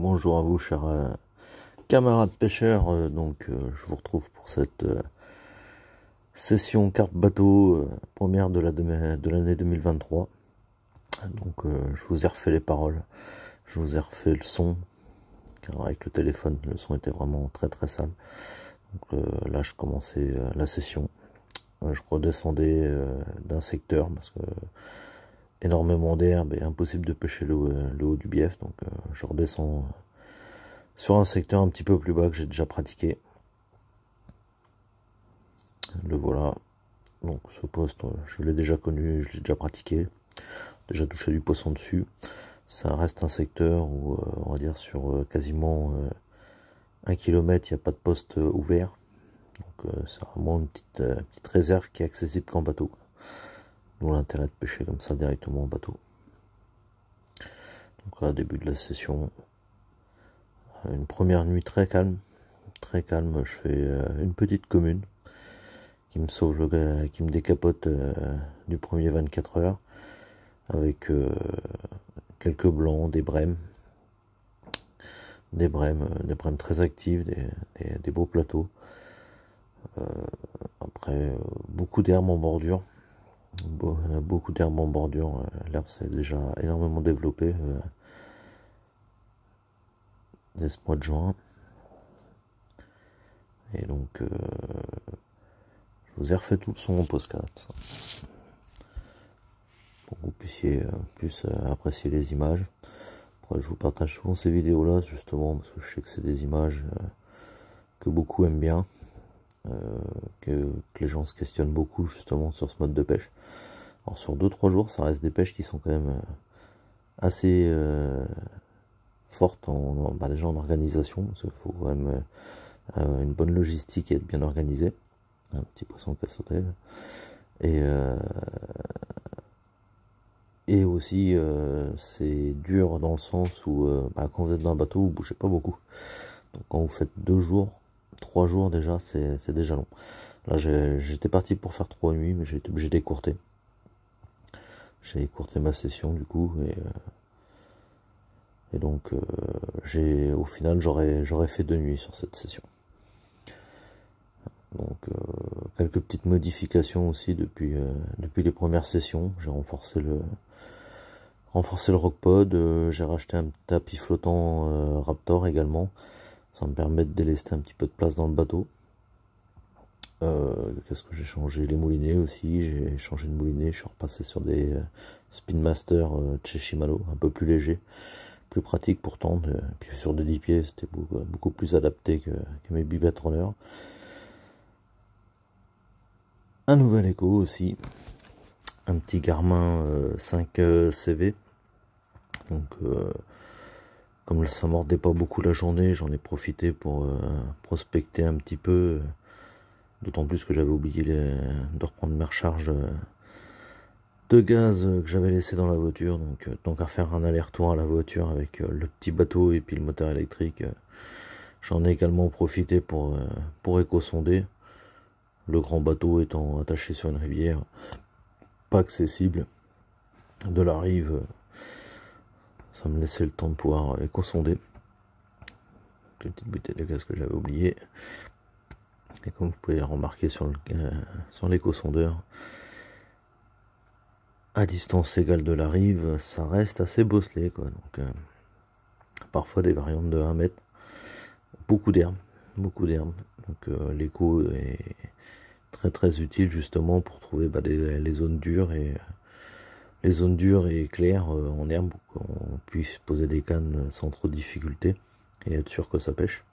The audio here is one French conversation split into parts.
Bonjour à vous, chers camarades pêcheurs. Je vous retrouve pour cette session carpe bateau première de l'année 2023. Je vous ai refait les paroles, je vous ai refait le son, car avec le téléphone, le son était vraiment très très sale. Là, je commençais la session. Je redescendais d'un secteur parce que énormément d'herbe et impossible de pêcher le haut du bief. Je redescends sur un secteur un petit peu plus bas que j'ai déjà pratiqué. Le voilà. Donc ce poste, je l'ai déjà connu, je l'ai déjà pratiqué, déjà touché du poisson dessus. Ça reste un secteur où on va dire sur quasiment 1 km, il n'y a pas de poste ouvert. C'est vraiment une petite réserve qui est accessible qu'en bateau. D'où l'intérêt de pêcher comme ça directement en bateau. Donc là, début de la session, une première nuit très calme. Très calme, je fais une petite commune qui me sauve qui me décapote du premier 24 heures avec quelques blancs, des brèmes très actives, des beaux plateaux. Après, beaucoup d'herbes en bordure. Beaucoup d'herbes en bordure. L'herbe s'est déjà énormément développée dès ce mois de juin. Et donc, je vous ai refait tout le son en postcard pour que vous puissiez plus apprécier les images. Après, je vous partage souvent ces vidéos là justement parce que je sais que c'est des images que beaucoup aiment bien, que les gens se questionnent beaucoup justement sur ce mode de pêche. Alors sur 2-3 jours, ça reste des pêches qui sont quand même assez fortes déjà en organisation, parce qu'il faut quand même une bonne logistique et être bien organisé. Un petit poisson qui a sauté. Et aussi, c'est dur dans le sens où quand vous êtes dans un bateau, vous bougez pas beaucoup. Donc quand vous faites 2 jours, 3 jours déjà, c'est déjà long. Là, j'étais parti pour faire 3 nuits, mais j'ai été obligé d'écourter. J'ai écourté ma session du coup, et donc au final, j'aurais fait 2 nuits sur cette session. Donc quelques petites modifications aussi depuis les premières sessions. J'ai renforcé le rockpod, j'ai racheté un tapis flottant Raptor également. Ça me permet de délester un petit peu de place dans le bateau. Qu'est-ce que j'ai changé? Les moulinets aussi, j'ai changé de moulinet, je suis repassé sur des Spin Master chez Shimano, un peu plus léger, plus pratique pour tendre. Puis sur des 10 pieds, c'était beaucoup plus adapté que mes Bibatronner. Un nouvel écho aussi, un petit Garmin 5 CV. Donc comme ça mordait pas beaucoup la journée, j'en ai profité pour prospecter un petit peu. D'autant plus que j'avais oublié de reprendre mes recharges de gaz que j'avais laissé dans la voiture. Donc tant qu'à faire un aller-retour à la voiture avec le petit bateau et puis le moteur électrique, j'en ai également profité pour éco-sonder. Le grand bateau étant attaché sur une rivière, pas accessible de la rive, ça me laissait le temps de pouvoir éco-sonder. Une petite bouteille de gaz que j'avais oublié. Et comme vous pouvez le remarquer sur l'éco-sondeur, à distance égale de la rive, ça reste assez bosselé, quoi. Donc parfois des variantes de 1 mètre, beaucoup d'herbe. Donc l'écho est très très utile justement pour trouver les zones dures et claires en herbe, pour qu'on puisse poser des cannes sans trop de difficulté et être sûr que ça pêche.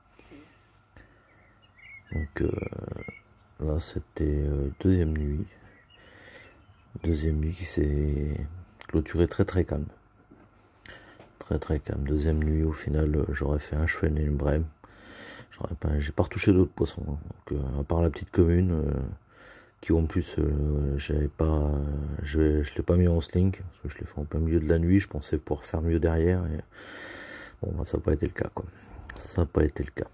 Donc là c'était deuxième nuit qui s'est clôturée très très calme. Deuxième nuit, au final j'aurais fait un cheval et une brème. J'ai pas retouché d'autres poissons, hein. Donc à part la petite commune qui en plus je l'ai pas mis en sling parce que je l'ai fait en plein milieu de la nuit. Je pensais pouvoir faire mieux derrière et bon, ça n'a pas été le cas, quoi. Ça n'a pas été le cas.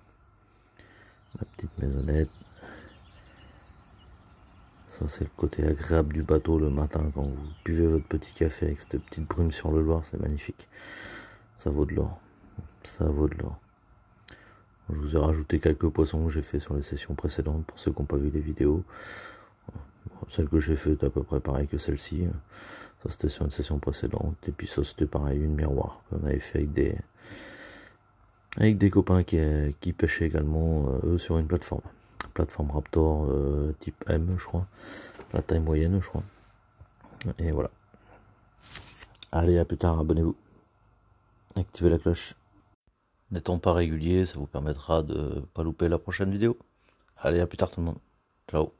Ma petite maisonnette. Ça c'est le côté agréable du bateau le matin quand vous buvez votre petit café avec cette petite brume sur le Loir, c'est magnifique. Ça vaut de l'or. Ça vaut de l'or. Je vous ai rajouté quelques poissons que j'ai fait sur les sessions précédentes pour ceux qui n'ont pas vu les vidéos. Celle que j'ai faite est à peu près pareil que celle-ci. Ça c'était sur une session précédente. Et puis ça c'était pareil, une miroir qu'on avait fait avec des copains qui pêchaient également eux sur une plateforme Raptor type M je crois, la taille moyenne je crois. Et voilà. Allez, à plus tard, abonnez-vous, activez la cloche. N'étant pas régulier, ça vous permettra de ne pas louper la prochaine vidéo. Allez, à plus tard tout le monde. Ciao.